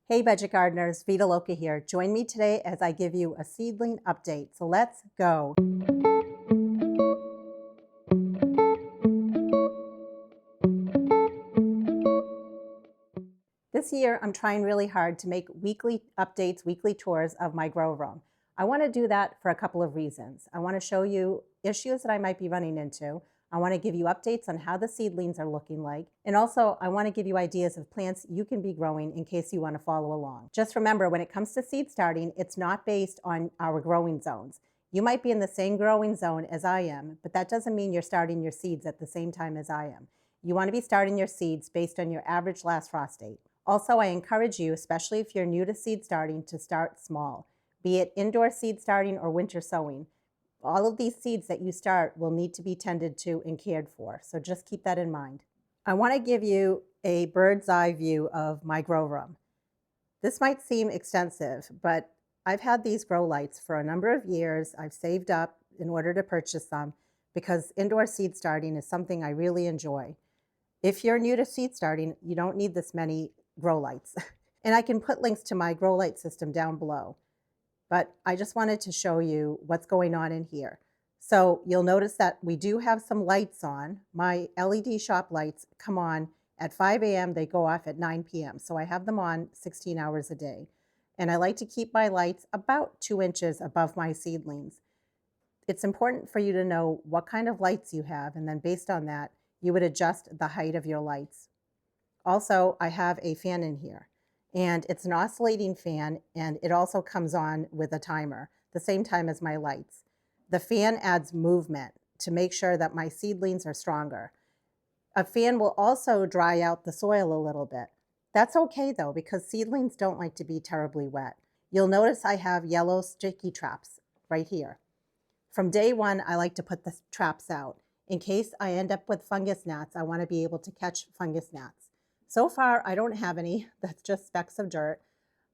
Hey budget gardeners, Vita Loca here. Join me today as I give you a seedling update. So let's go. This year, I'm trying really hard to make weekly updates, weekly tours of my grow room. I want to do that for a couple of reasons. I want to show you issues that I might be running into. I want to give you updates on how the seedlings are looking like. And also, I want to give you ideas of plants you can be growing in case you want to follow along. Just remember, when it comes to seed starting, it's not based on our growing zones. You might be in the same growing zone as I am, but that doesn't mean you're starting your seeds at the same time as I am. You want to be starting your seeds based on your average last frost date. Also, I encourage you, especially if you're new to seed starting, to start small, be it indoor seed starting or winter sowing. All of these seeds that you start will need to be tended to and cared for, so just keep that in mind. I want to give you a bird's eye view of my grow room. This might seem extensive, but I've had these grow lights for a number of years. I've saved up in order to purchase them because indoor seed starting is something I really enjoy. If you're new to seed starting, you don't need this many grow lights. And I can put links to my grow light system down below. But I just wanted to show you what's going on in here. So you'll notice that we do have some lights on. My LED shop lights come on at 5 a.m. They go off at 9 p.m. So I have them on 16 hours a day. And I like to keep my lights about 2 inches above my seedlings. It's important for you to know what kind of lights you have, and then based on that, you would adjust the height of your lights. Also, I have a fan in here, and it's an oscillating fan, and it also comes on with a timer, the same time as my lights. The fan adds movement to make sure that my seedlings are stronger. A fan will also dry out the soil a little bit. That's okay though, because seedlings don't like to be terribly wet. You'll notice I have yellow sticky traps right here. From day one, I like to put the traps out. In case I end up with fungus gnats, I want to be able to catch fungus gnats. So far, I don't have any. That's just specks of dirt.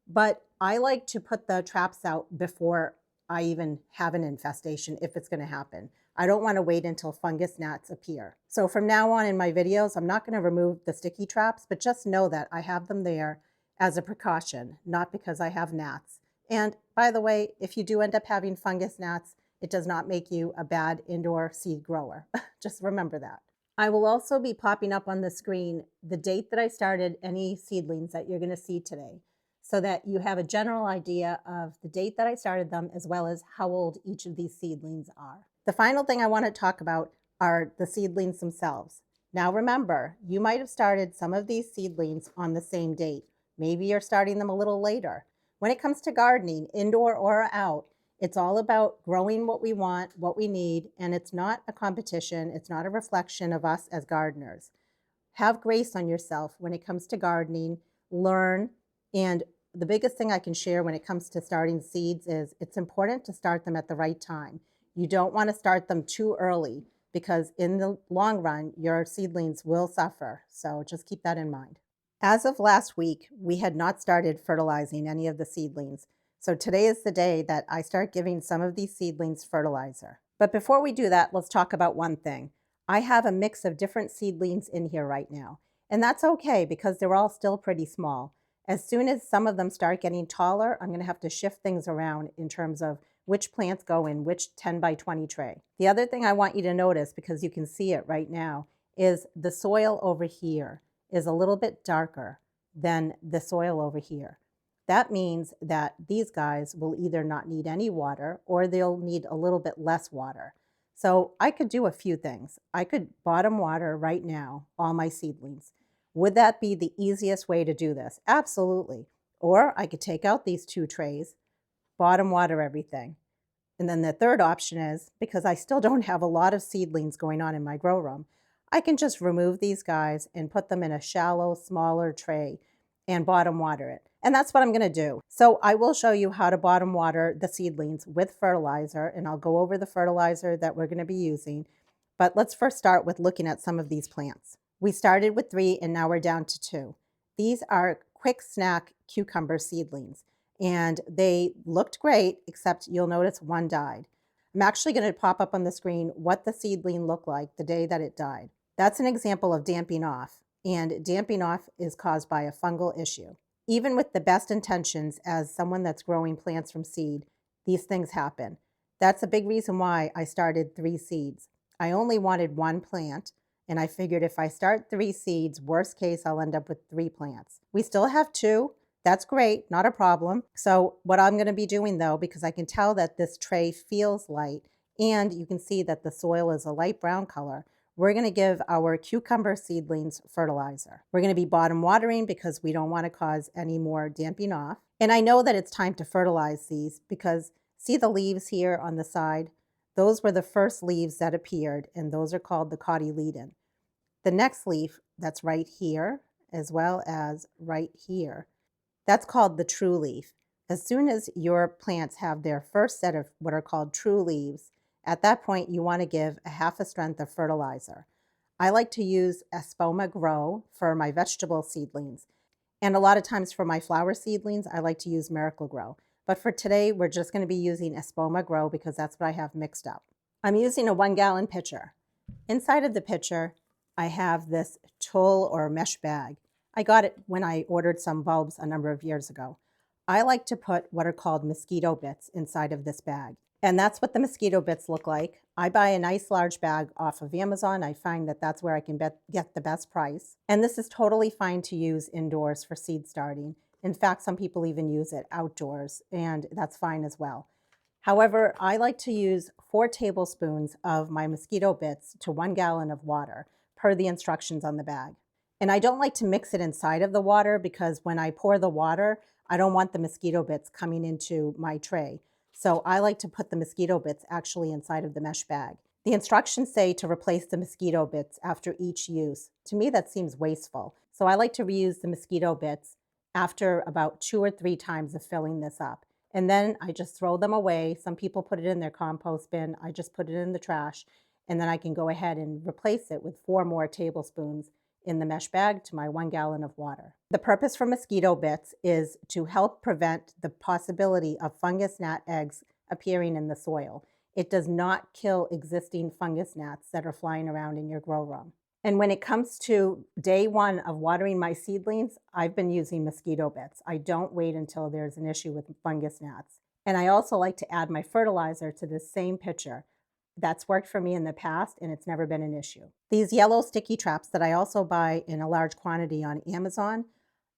But I like to put the traps out before I even have an infestation, if it's going to happen. I don't want to wait until fungus gnats appear. So from now on in my videos, I'm not going to remove the sticky traps, but just know that I have them there as a precaution, not because I have gnats. And by the way, if you do end up having fungus gnats, it does not make you a bad indoor seed grower. Just remember that. I will also be popping up on the screen the date that I started any seedlings that you're going to see today, so that you have a general idea of the date that I started them, as well as how old each of these seedlings are. The final thing I want to talk about are the seedlings themselves. Now remember, you might have started some of these seedlings on the same date. Maybe you're starting them a little later. When it comes to gardening, indoor or out, it's all about growing what we want, what we need, and it's not a competition. It's not a reflection of us as gardeners. Have grace on yourself when it comes to gardening, learn, and the biggest thing I can share when it comes to starting seeds is it's important to start them at the right time. You don't want to start them too early because in the long run, your seedlings will suffer. So just keep that in mind. As of last week, we had not started fertilizing any of the seedlings. So today is the day that I start giving some of these seedlings fertilizer. But before we do that, let's talk about one thing. I have a mix of different seedlings in here right now. And that's okay because they're all still pretty small. As soon as some of them start getting taller, I'm going to have to shift things around in terms of which plants go in which 10 by 20 tray. The other thing I want you to notice, because you can see it right now, is the soil over here is a little bit darker than the soil over here. That means that these guys will either not need any water or they'll need a little bit less water. So I could do a few things. I could bottom water right now all my seedlings. Would that be the easiest way to do this? Absolutely. Or I could take out these 2 trays, bottom water everything. And then the third option is, because I still don't have a lot of seedlings going on in my grow room, I can just remove these guys and put them in a shallow, smaller tray and bottom water it. And that's what I'm going to do. So I will show you how to bottom water the seedlings with fertilizer, and I'll go over the fertilizer that we're going to be using. But let's first start with looking at some of these plants. We started with 3 and now we're down to 2. These are quick snack cucumber seedlings, and they looked great, except you'll notice one died. I'm actually going to pop up on the screen what the seedling looked like the day that it died. That's an example of damping off, and damping off is caused by a fungal issue. Even with the best intentions as someone that's growing plants from seed, these things happen. That's a big reason why I started 3 seeds. I only wanted 1 plant, and I figured if I start 3 seeds, worst case, I'll end up with 3 plants. We still have 2. That's great, not a problem. So, what I'm going to be doing though, because I can tell that this tray feels light and you can see that the soil is a light brown color, we're going to give our cucumber seedlings fertilizer. We're going to be bottom watering because we don't want to cause any more damping off. And I know that it's time to fertilize these because see the leaves here on the side? Those were the first leaves that appeared, and those are called the cotyledon. The next leaf that's right here, as well as right here, that's called the true leaf. As soon as your plants have their first set of what are called true leaves, at that point you want to give a half a strength of fertilizer. I like to use Espoma Grow for my vegetable seedlings. And a lot of times for my flower seedlings, I like to use Miracle Grow. But for today, we're just going to be using Espoma Grow because that's what I have mixed up. I'm using a 1-gallon pitcher. Inside of the pitcher, I have this tulle or mesh bag. I got it when I ordered some bulbs a number of years ago. I like to put what are called mosquito bits inside of this bag. And that's what the mosquito bits look like. I buy a nice large bag off of Amazon. I find that that's where I can get the best price. And this is totally fine to use indoors for seed starting. In fact, some people even use it outdoors, and that's fine as well. However, I like to use 4 tablespoons of my mosquito bits to 1 gallon of water per the instructions on the bag. And I don't like to mix it inside of the water because when I pour the water, I don't want the mosquito bits coming into my tray. So I like to put the mosquito bits actually inside of the mesh bag. The instructions say to replace the mosquito bits after each use. To me, that seems wasteful. So I like to reuse the mosquito bits after about 2 or 3 times of filling this up. And then I just throw them away. Some people put it in their compost bin. I just put it in the trash. And then I can go ahead and replace it with 4 more tablespoons in the mesh bag to my 1 gallon of water. The purpose for mosquito bits is to help prevent the possibility of fungus gnat eggs appearing in the soil. It does not kill existing fungus gnats that are flying around in your grow room. And when it comes to day 1 of watering my seedlings, I've been using mosquito bits. I don't wait until there's an issue with fungus gnats. And I also like to add my fertilizer to this same pitcher. That's worked for me in the past, and it's never been an issue. These yellow sticky traps that I also buy in a large quantity on Amazon,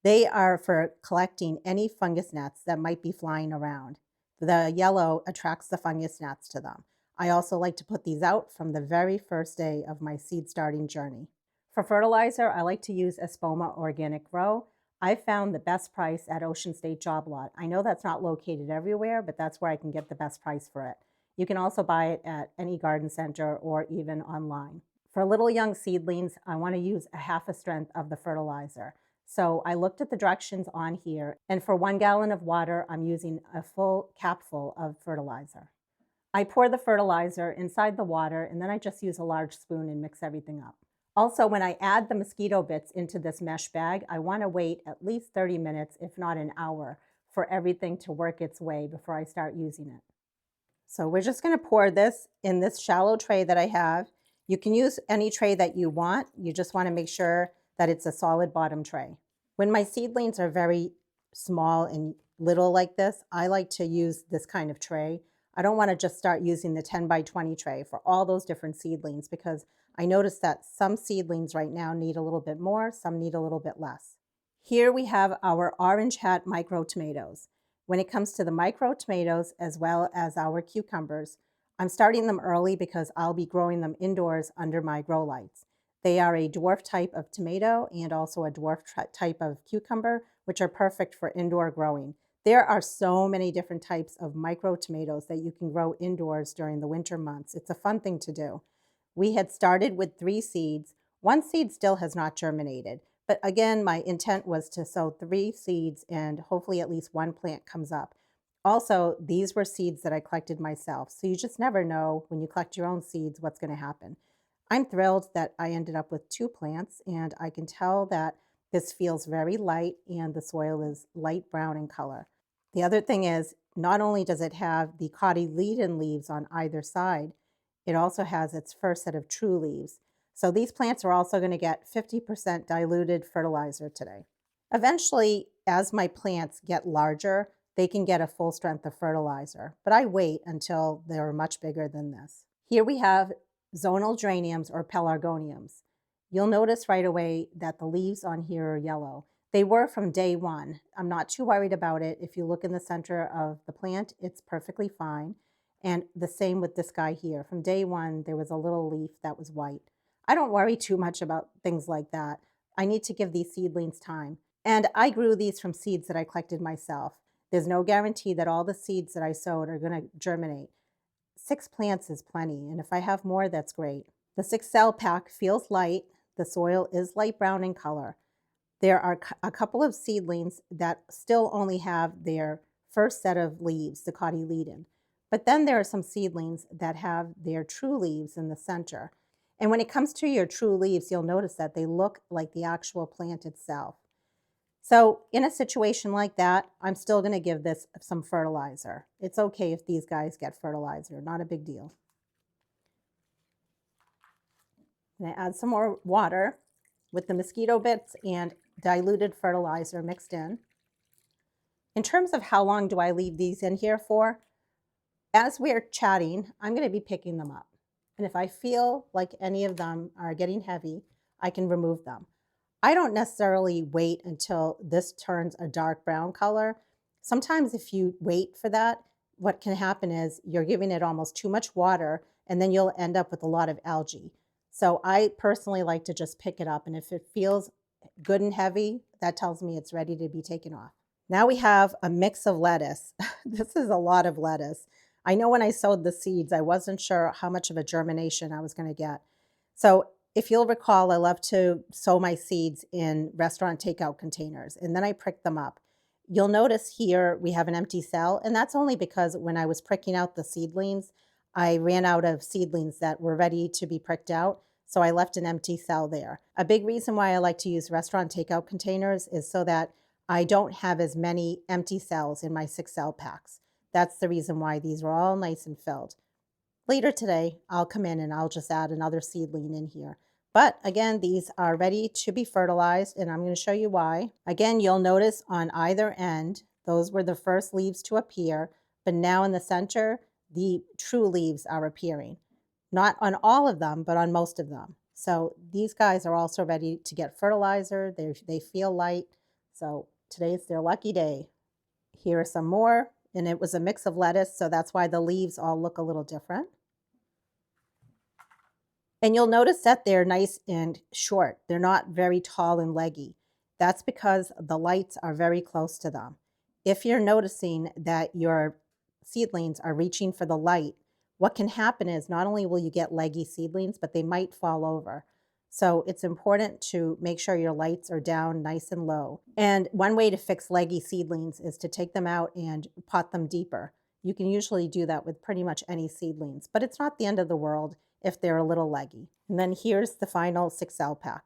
they are for collecting any fungus gnats that might be flying around. The yellow attracts the fungus gnats to them. I also like to put these out from the very first day of my seed starting journey. For fertilizer, I like to use Espoma Organic Grow. I found the best price at Ocean State Job Lot. I know that's not located everywhere, but that's where I can get the best price for it. You can also buy it at any garden center or even online. For little young seedlings, I want to use a half a strength of the fertilizer. So I looked at the directions on here, and for 1 gallon of water, I'm using a full capful of fertilizer. I pour the fertilizer inside the water, and then I just use a large spoon and mix everything up. Also, when I add the mosquito bits into this mesh bag, I want to wait at least 30 minutes, if not an hour, for everything to work its way before I start using it. So we're just going to pour this in this shallow tray that I have. You can use any tray that you want. You just want to make sure that it's a solid bottom tray. When my seedlings are very small and little like this, I like to use this kind of tray. I don't want to just start using the 10 by 20 tray for all those different seedlings because I noticed that some seedlings right now need a little bit more, some need a little bit less. Here we have our orange hat micro tomatoes. When it comes to the micro tomatoes as well as our cucumbers, I'm starting them early because I'll be growing them indoors under my grow lights. They are a dwarf type of tomato and also a dwarf type of cucumber, which are perfect for indoor growing. There are so many different types of micro tomatoes that you can grow indoors during the winter months. It's a fun thing to do. We had started with 3 seeds. 1 seed still has not germinated. But again, my intent was to sow 3 seeds and hopefully at least 1 plant comes up. Also, these were seeds that I collected myself. So you just never know when you collect your own seeds what's going to happen. I'm thrilled that I ended up with 2 plants, and I can tell that this feels very light and the soil is light brown in color. The other thing is, not only does it have the cotyledon leaves on either side, it also has its first set of true leaves. So these plants are also going to get 50% diluted fertilizer today. Eventually, as my plants get larger, they can get a full strength of fertilizer, but I wait until they're much bigger than this. Here we have zonal geraniums or pelargoniums. You'll notice right away that the leaves on here are yellow. They were from day one. I'm not too worried about it. If you look in the center of the plant, it's perfectly fine. And the same with this guy here. From day one, there was a little leaf that was white. I don't worry too much about things like that. I need to give these seedlings time. And I grew these from seeds that I collected myself. There's no guarantee that all the seeds that I sowed are going to germinate. 6 plants is plenty, and if I have more, that's great. The 6 cell pack feels light. The soil is light brown in color. There are a couple of seedlings that still only have their first set of leaves, the cotyledon. But then there are some seedlings that have their true leaves in the center. And when it comes to your true leaves, you'll notice that they look like the actual plant itself. So in a situation like that, I'm still going to give this some fertilizer. It's okay if these guys get fertilizer, not a big deal. I'm going to add some more water with the mosquito bits and diluted fertilizer mixed in. In terms of how long do I leave these in here for, as we're chatting, I'm going to be picking them up. And if I feel like any of them are getting heavy, I can remove them. I don't necessarily wait until this turns a dark brown color. Sometimes if you wait for that, what can happen is you're giving it almost too much water and then you'll end up with a lot of algae. So I personally like to just pick it up, and if it feels good and heavy, that tells me it's ready to be taken off. Now we have a mix of lettuce. This is a lot of lettuce. I know when I sowed the seeds, I wasn't sure how much of a germination I was going to get. So if you'll recall, I love to sow my seeds in restaurant takeout containers, and then I prick them up. You'll notice here we have an empty cell, and that's only because when I was pricking out the seedlings, I ran out of seedlings that were ready to be pricked out, so I left an empty cell there. A big reason why I like to use restaurant takeout containers is so that I don't have as many empty cells in my 6 cell packs. That's the reason why these are all nice and filled. Later today, I'll come in and I'll just add another seedling in here. But again, these are ready to be fertilized, and I'm going to show you why. Again, you'll notice on either end, those were the first leaves to appear, but now in the center, the true leaves are appearing. Not on all of them, but on most of them. So these guys are also ready to get fertilizer. They feel light. So today's their lucky day. Here are some more, and it was a mix of lettuce, so that's why the leaves all look a little different. And you'll notice that they're nice and short. They're not very tall and leggy. That's because the lights are very close to them. If you're noticing that your seedlings are reaching for the light, what can happen is not only will you get leggy seedlings, but they might fall over. So it's important to make sure your lights are down nice and low. And one way to fix leggy seedlings is to take them out and pot them deeper. You can usually do that with pretty much any seedlings, but it's not the end of the world if they're a little leggy. And then here's the final 6 cell pack.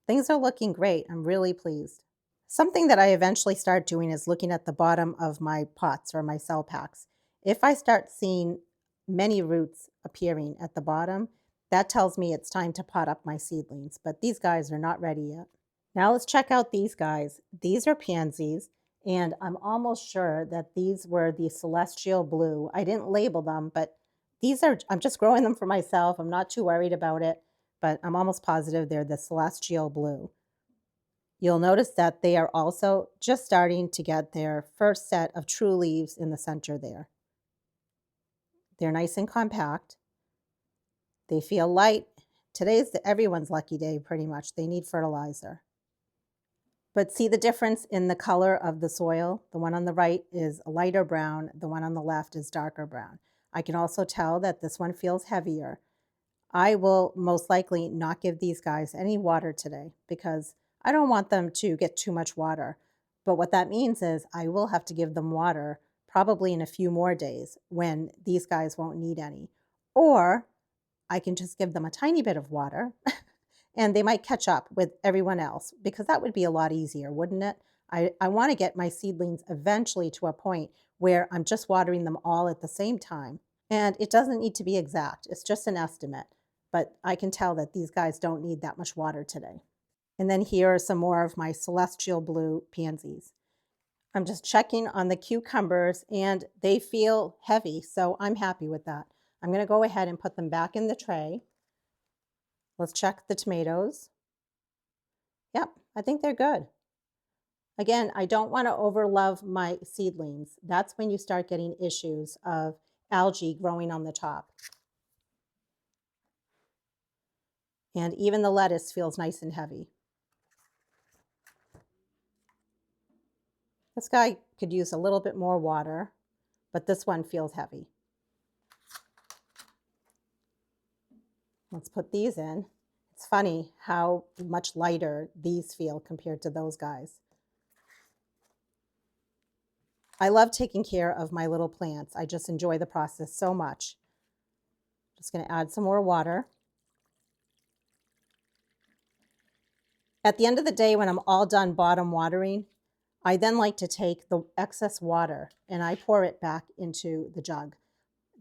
Things are looking great. I'm really pleased. Something that I eventually start doing is looking at the bottom of my pots or my cell packs. If I start seeing many roots appearing at the bottom, that tells me it's time to pot up my seedlings, but these guys are not ready yet. Now let's check out these guys. These are pansies, and I'm almost sure that these were the celestial blue. I didn't label them, but I'm just growing them for myself. I'm not too worried about it, but I'm almost positive they're the celestial blue. You'll notice that they are also just starting to get their first set of true leaves in the center there. They're nice and compact. They feel light. Today's everyone's lucky day, pretty much. They need fertilizer. But see the difference in the color of the soil? The one on the right is a lighter brown. The one on the left is darker brown. I can also tell that this one feels heavier. I will most likely not give these guys any water today because I don't want them to get too much water. But what that means is I will have to give them water probably in a few more days when these guys won't need any. Or I can just give them a tiny bit of water and they might catch up with everyone else because that would be a lot easier, wouldn't it? I want to get my seedlings eventually to a point where I'm just watering them all at the same time. And it doesn't need to be exact. It's just an estimate. But I can tell that these guys don't need that much water today. And then here are some more of my celestial blue pansies. I'm just checking on the cucumbers and they feel heavy, so I'm happy with that. I'm going to go ahead and put them back in the tray. Let's check the tomatoes. Yep, I think they're good. Again, I don't want to overlove my seedlings. That's when you start getting issues of algae growing on the top. And even the lettuce feels nice and heavy. This guy could use a little bit more water, but this one feels heavy. Let's put these in. It's funny how much lighter these feel compared to those guys. I love taking care of my little plants. I just enjoy the process so much. Just going to add some more water. At the end of the day, when I'm all done bottom watering, I then like to take the excess water and I pour it back into the jug.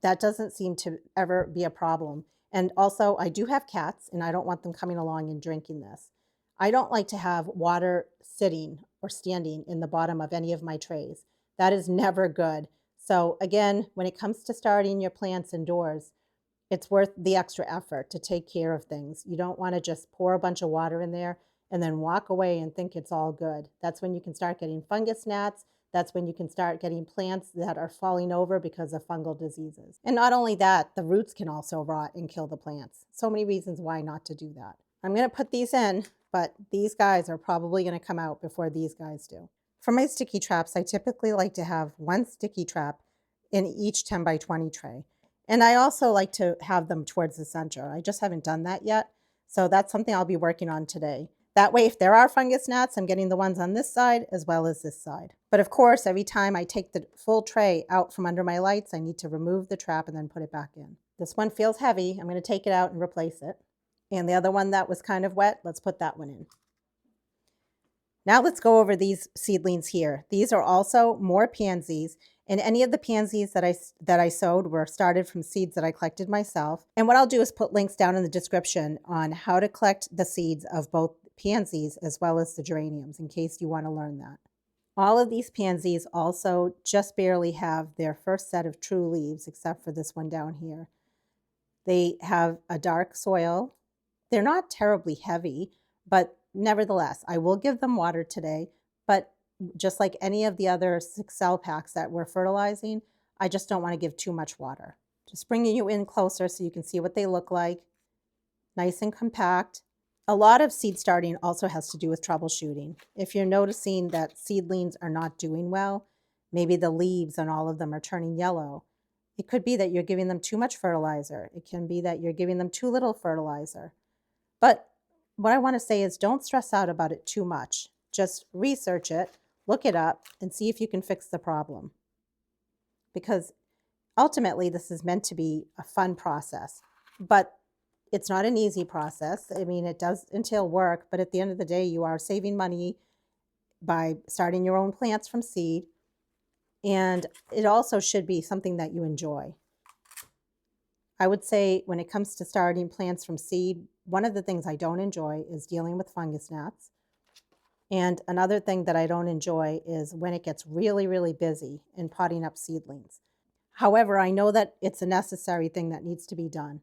That doesn't seem to ever be a problem. And also, I do have cats and I don't want them coming along and drinking this. I don't like to have water sitting or standing in the bottom of any of my trays. That is never good. So again, when it comes to starting your plants indoors, it's worth the extra effort to take care of things. You don't want to just pour a bunch of water in there and then walk away and think it's all good. That's when you can start getting fungus gnats. That's when you can start getting plants that are falling over because of fungal diseases. And not only that, the roots can also rot and kill the plants. So many reasons why not to do that. I'm going to put these in, but these guys are probably going to come out before these guys do. For my sticky traps, I typically like to have one sticky trap in each 10 by 20 tray. And I also like to have them towards the center. I just haven't done that yet. So that's something I'll be working on today. That way, if there are fungus gnats, I'm getting the ones on this side as well as this side. But of course, every time I take the full tray out from under my lights, I need to remove the trap and then put it back in. This one feels heavy. I'm going to take it out and replace it. And the other one that was kind of wet, let's put that one in. Now let's go over these seedlings here. These are also more pansies, and any of the pansies that I sowed were started from seeds that I collected myself. And what I'll do is put links down in the description on how to collect the seeds of both pansies as well as the geraniums in case you want to learn that. All of these pansies also just barely have their first set of true leaves except for this one down here. They have a dark soil. They're not terribly heavy, but nevertheless, I will give them water today, but just like any of the other 6 cell packs that we're fertilizing, I just don't want to give too much water. Just bringing you in closer so you can see what they look like. Nice and compact. A lot of seed starting also has to do with troubleshooting. If you're noticing that seedlings are not doing well, maybe the leaves on all of them are turning yellow. It could be that you're giving them too much fertilizer. It can be that you're giving them too little fertilizer. But what I want to say is don't stress out about it too much. Just research it, look it up, and see if you can fix the problem. Because ultimately, this is meant to be a fun process. But it's not an easy process. I mean, it does entail work, but at the end of the day, you are saving money by starting your own plants from seed. And it also should be something that you enjoy. I would say when it comes to starting plants from seed, one of the things I don't enjoy is dealing with fungus gnats. And another thing that I don't enjoy is when it gets really, really busy in potting up seedlings. However, I know that it's a necessary thing that needs to be done.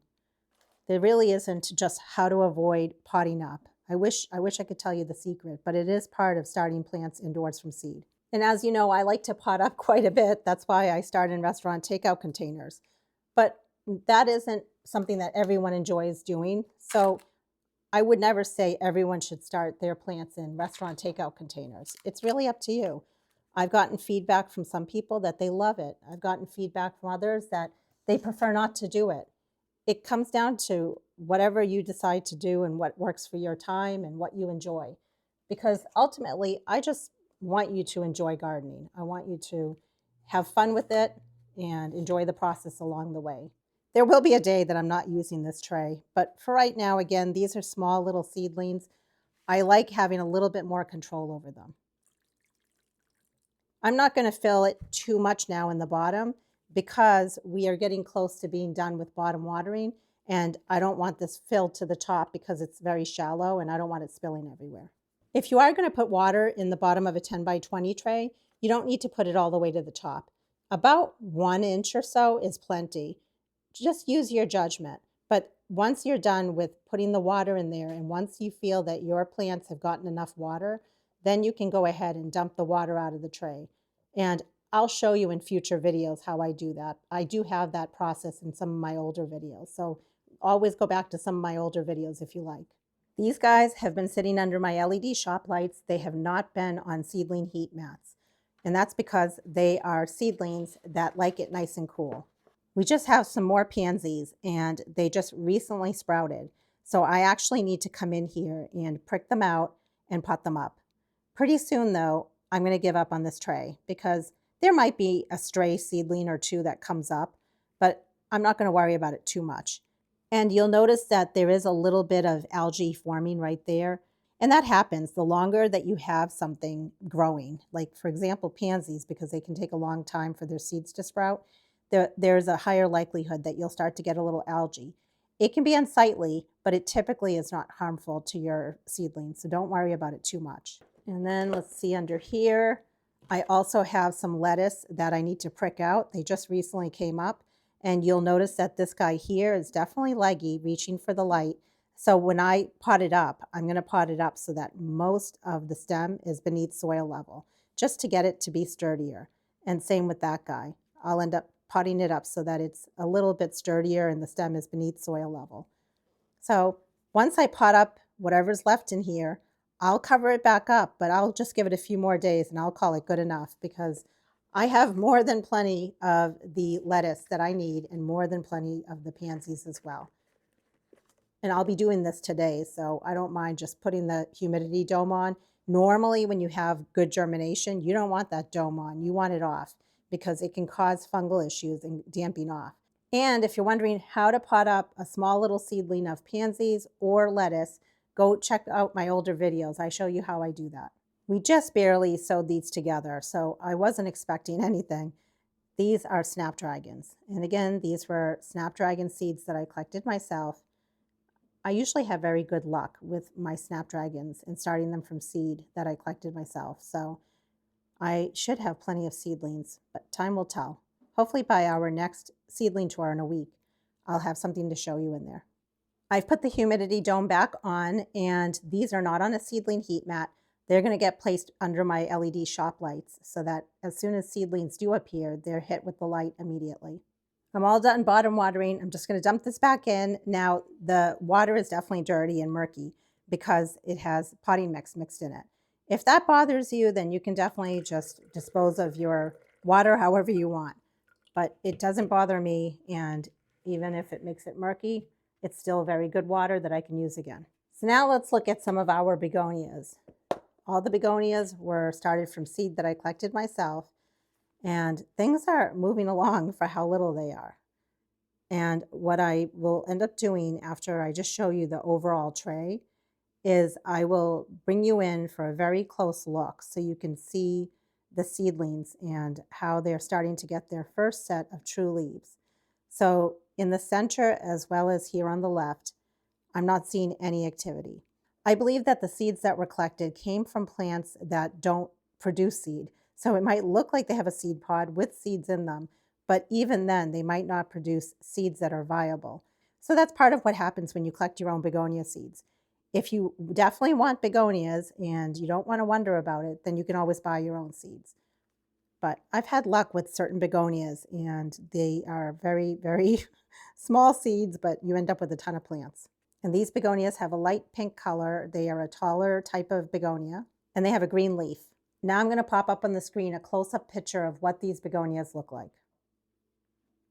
There really isn't just how to avoid potting up. I wish I could tell you the secret, but it is part of starting plants indoors from seed. And as you know, I like to pot up quite a bit. That's why I start in restaurant takeout containers. But that isn't something that everyone enjoys doing. So I would never say everyone should start their plants in restaurant takeout containers. It's really up to you. I've gotten feedback from some people that they love it. I've gotten feedback from others that they prefer not to do it. It comes down to whatever you decide to do and what works for your time and what you enjoy. Because ultimately, I just want you to enjoy gardening. I want you to have fun with it and enjoy the process along the way. There will be a day that I'm not using this tray, but for right now, again, these are small little seedlings. I like having a little bit more control over them. I'm not going to fill it too much now in the bottom because we are getting close to being done with bottom watering. and I don't want this filled to the top because it's very shallow and I don't want it spilling everywhere. If you are going to put water in the bottom of a 10 by 20 tray, you don't need to put it all the way to the top. About 1 inch or so is plenty. Just use your judgment. But once you're done with putting the water in there, and once you feel that your plants have gotten enough water, then you can go ahead and dump the water out of the tray. And I'll show you in future videos how I do that. I do have that process in some of my older videos. So always go back to some of my older videos if you like. These guys have been sitting under my LED shop lights. They have not been on seedling heat mats. And that's because they are seedlings that like it nice and cool. We just have some more pansies and they just recently sprouted. So I actually need to come in here and prick them out and pot them up. Pretty soon though, I'm going to give up on this tray because there might be a stray seedling or two that comes up, but I'm not going to worry about it too much. And you'll notice that there is a little bit of algae forming right there. And that happens the longer that you have something growing, like for example, pansies, because they can take a long time for their seeds to sprout. There's a higher likelihood that you'll start to get a little algae. It can be unsightly, but it typically is not harmful to your seedlings, so don't worry about it too much. And then let's see under here, I also have some lettuce that I need to prick out. They just recently came up, and you'll notice that this guy here is definitely leggy, reaching for the light. So when I pot it up, I'm going to pot it up so that most of the stem is beneath soil level, just to get it to be sturdier. And same with that guy. I'll end up potting it up so that it's a little bit sturdier and the stem is beneath soil level. So once I pot up whatever's left in here, I'll cover it back up, but I'll just give it a few more days and I'll call it good enough because I have more than plenty of the lettuce that I need and more than plenty of the pansies as well. And I'll be doing this today, so I don't mind just putting the humidity dome on. Normally, when you have good germination, you don't want that dome on. You want it off because it can cause fungal issues and damping off. And if you're wondering how to pot up a small little seedling of pansies or lettuce, go check out my older videos. I show you how I do that. We just barely sewed these together, so I wasn't expecting anything. These are snapdragons. And again, these were snapdragon seeds that I collected myself. I usually have very good luck with my snapdragons and starting them from seed that I collected myself. So I should have plenty of seedlings, but time will tell. Hopefully by our next seedling tour in a week, I'll have something to show you in there. I've put the humidity dome back on, and these are not on a seedling heat mat. They're going to get placed under my LED shop lights so that as soon as seedlings do appear, they're hit with the light immediately. I'm all done bottom watering. I'm just going to dump this back in. Now, the water is definitely dirty and murky because it has potting mix mixed in it. If that bothers you, then you can definitely just dispose of your water however you want. But it doesn't bother me, and even if it makes it murky, it's still very good water that I can use again. So now let's look at some of our begonias. All the begonias were started from seed that I collected myself, and things are moving along for how little they are. And what I will end up doing after I just show you the overall tray is I will bring you in for a very close look so you can see the seedlings and how they're starting to get their first set of true leaves. So in the center as well as here on the left, I'm not seeing any activity. I believe that the seeds that were collected came from plants that don't produce seed. So it might look like they have a seed pod with seeds in them, but even then they might not produce seeds that are viable. So that's part of what happens when you collect your own begonia seeds. If you definitely want begonias and you don't want to wonder about it, then you can always buy your own seeds. But I've had luck with certain begonias, and they are very, very small seeds, but you end up with a ton of plants. And these begonias have a light pink color. They are a taller type of begonia, and they have a green leaf. Now I'm going to pop up on the screen a close-up picture of what these begonias look like.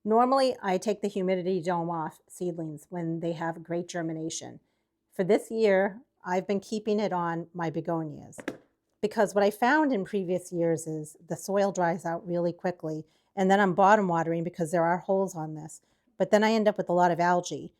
Normally, I take the humidity dome off seedlings when they have great germination. For this year, I've been keeping it on my begonias because what I found in previous years is the soil dries out really quickly, and then I'm bottom watering because there are holes on this, but then I end up with a lot of algae.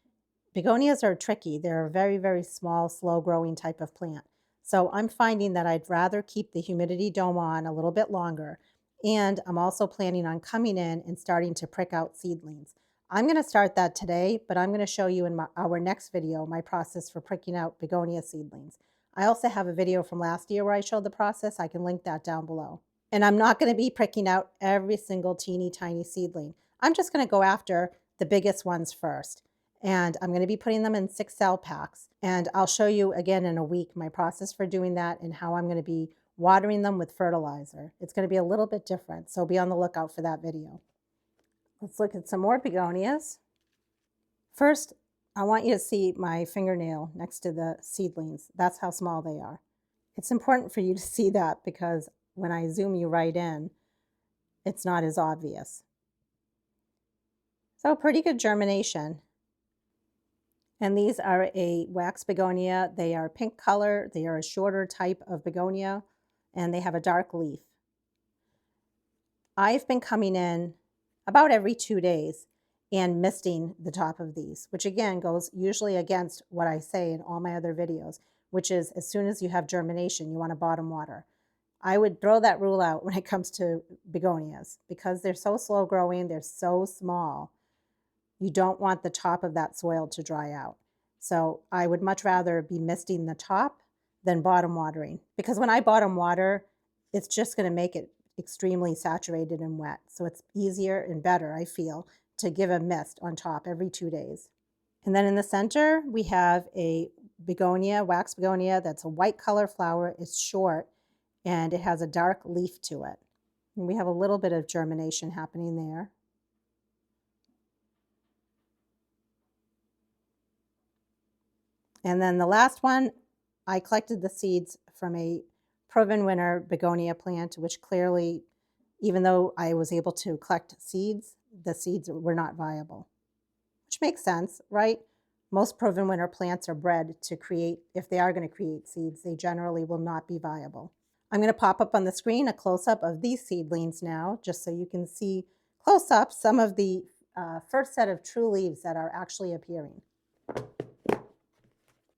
Begonias are tricky. They're a very, very small, slow-growing type of plant. So I'm finding that I'd rather keep the humidity dome on a little bit longer, and I'm also planning on coming in and starting to prick out seedlings. I'm going to start that today, but I'm going to show you in our next video my process for pricking out begonia seedlings. I also have a video from last year where I showed the process. I can link that down below. And I'm not going to be pricking out every single teeny tiny seedling. I'm just going to go after the biggest ones first. And I'm going to be putting them in 6 cell packs. And I'll show you again in a week my process for doing that and how I'm going to be watering them with fertilizer. It's going to be a little bit different, so be on the lookout for that video. Let's look at some more begonias. First, I want you to see my fingernail next to the seedlings. That's how small they are. It's important for you to see that because when I zoom you right in, it's not as obvious. So pretty good germination. And these are a wax begonia. They are pink color. They are a shorter type of begonia, and they have a dark leaf. I've been coming in about every 2 days and misting the top of these, which again goes usually against what I say in all my other videos, which is as soon as you have germination, you want to bottom water. I would throw that rule out when it comes to begonias because they're so slow growing, they're so small. You don't want the top of that soil to dry out. So I would much rather be misting the top than bottom watering, because when I bottom water, it's just going to make it extremely saturated and wet. So it's easier and better, I feel, to give a mist on top every 2 days. And then in the center, we have a begonia, wax begonia, that's a white color flower. It's short and it has a dark leaf to it. And we have a little bit of germination happening there. And then the last one, I collected the seeds from a proven winner begonia plant, which clearly, even though I was able to collect seeds, the seeds were not viable, which makes sense, right? Most proven winner plants are bred to create, if they are going to create seeds, they generally will not be viable. I'm going to pop up on the screen a close-up of these seedlings now, just so you can see close up some of the first set of true leaves that are actually appearing.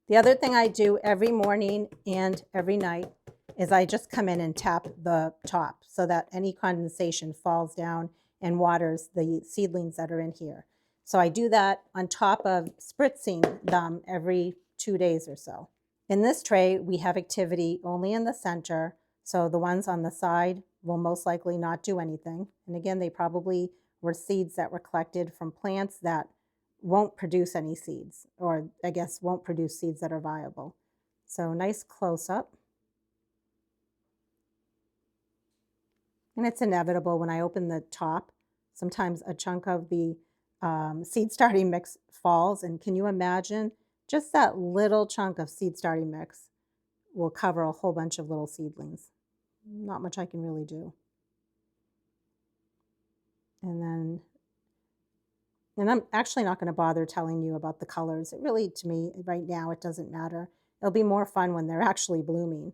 The other thing I do every morning and every night is I just come in and tap the top so that any condensation falls down and waters the seedlings that are in here. So I do that on top of spritzing them every 2 days or so. In this tray, we have activity only in the center, so the ones on the side will most likely not do anything. And again, they probably were seeds that were collected from plants that won't produce any seeds, or I guess won't produce seeds that are viable. So nice close-up. And it's inevitable when I open the top, sometimes a chunk of the seed starting mix falls. And can you imagine just that little chunk of seed starting mix will cover a whole bunch of little seedlings. Not much I can really do. And I'm actually not going to bother telling you about the colors. It really, to me, right now, it doesn't matter. It'll be more fun when they're actually blooming.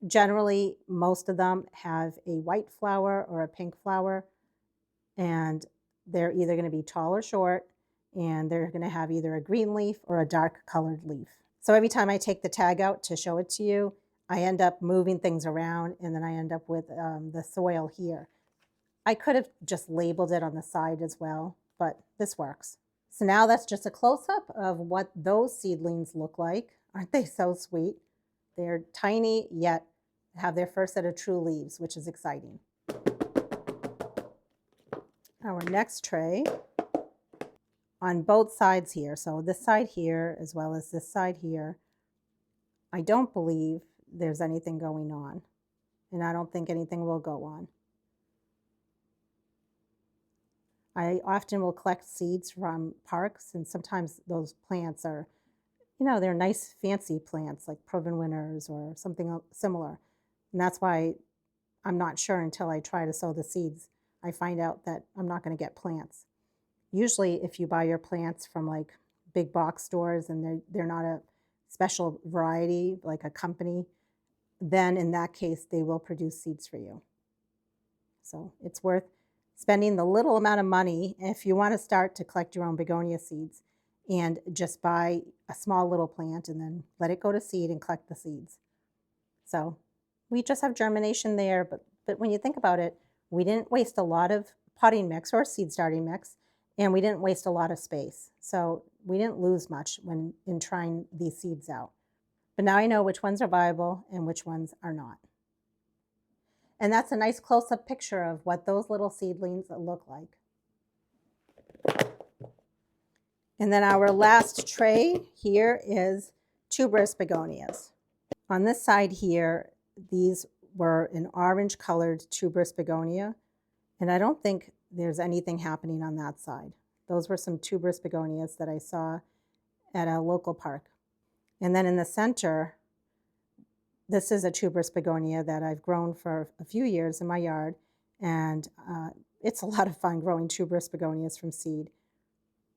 Generally, most of them have a white flower or a pink flower, and they're either going to be tall or short, and they're going to have either a green leaf or a dark colored leaf. So every time I take the tag out to show it to you, I end up moving things around, and then I end up with the soil here. I could have just labeled it on the side as well, but this works. So now that's just a close-up of what those seedlings look like. Aren't they so sweet? They're tiny, yet have their first set of true leaves, which is exciting. Our next tray, on both sides here, so this side here as well as this side here, I don't believe there's anything going on, and I don't think anything will go on. I often will collect seeds from parks, and sometimes those plants are, you know, they're nice fancy plants like proven winners or something similar. And that's why I'm not sure until I try to sow the seeds. I find out that I'm not going to get plants. Usually if you buy your plants from like big box stores and they're not a special variety, like a company, then in that case they will produce seeds for you. So it's worth spending the little amount of money if you want to start to collect your own begonia seeds, and just buy a small little plant and then let it go to seed and collect the seeds. So we just have germination there, but when you think about it, we didn't waste a lot of potting mix or seed starting mix, and we didn't waste a lot of space. So we didn't lose much when in trying these seeds out. But now I know which ones are viable and which ones are not. And that's a nice close-up picture of what those little seedlings look like. And then our last tray here is tuberous begonias. On this side here, these were an orange colored tuberous begonia, and I don't think there's anything happening on that side. Those were some tuberous begonias that I saw at a local park. And then in the center, this is a tuberous begonia that I've grown for a few years in my yard, and it's a lot of fun growing tuberous begonias from seed.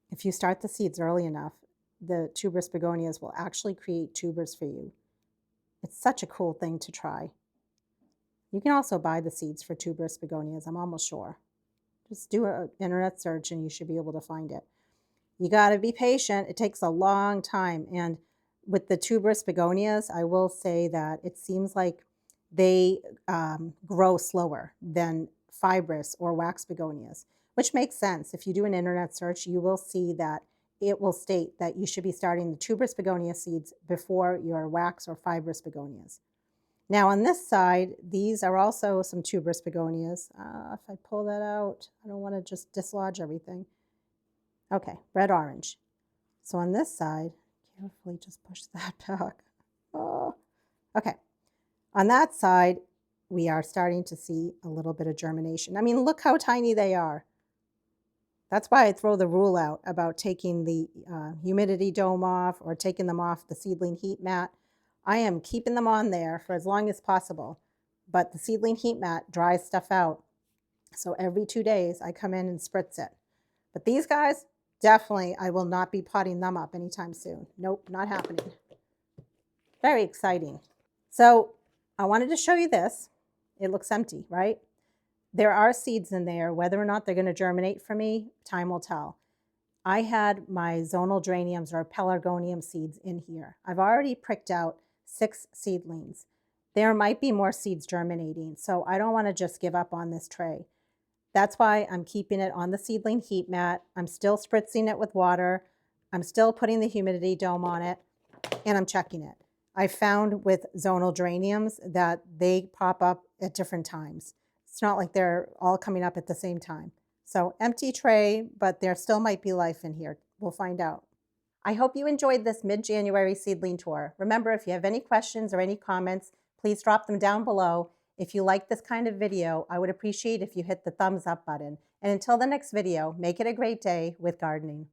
If you start the seeds early enough, the tuberous begonias will actually create tubers for you. It's such a cool thing to try. You can also buy the seeds for tuberous begonias, I'm almost sure. Just do an internet search and you should be able to find it. You got to be patient. It takes a long time. And with the tuberous begonias, I will say that it seems like they grow slower than fibrous or wax begonias, which makes sense. If you do an internet search, you will see that it will state that you should be starting the tuberous begonia seeds before your wax or fibrous begonias. Now on this side, these are also some tuberous begonias. If I pull that out, I don't want to just dislodge everything. Okay, red-orange. So on this side, carefully just push that back. Oh. Okay, on that side, we are starting to see a little bit of germination. I mean, look how tiny they are. That's why I throw the rule out about taking the humidity dome off or taking them off the seedling heat mat. I am keeping them on there for as long as possible, but the seedling heat mat dries stuff out. So every 2 days I come in and spritz it. But these guys, definitely I will not be potting them up anytime soon. Nope, not happening. Very exciting. So I wanted to show you this. It looks empty, right? There are seeds in there. Whether or not they're going to germinate for me, time will tell. I had my zonal geraniums or pelargonium seeds in here. I've already pricked out 6 seedlings. There might be more seeds germinating, so I don't want to just give up on this tray. That's why I'm keeping it on the seedling heat mat. I'm still spritzing it with water. I'm still putting the humidity dome on it, and I'm checking it. I found with zonal geraniums that they pop up at different times. It's not like they're all coming up at the same time. So empty tray, but there still might be life in here. We'll find out. I hope you enjoyed this mid-January seedling tour. Remember, if you have any questions or any comments, please drop them down below. If you like this kind of video, I would appreciate if you hit the thumbs up button. And until the next video, make it a great day with gardening.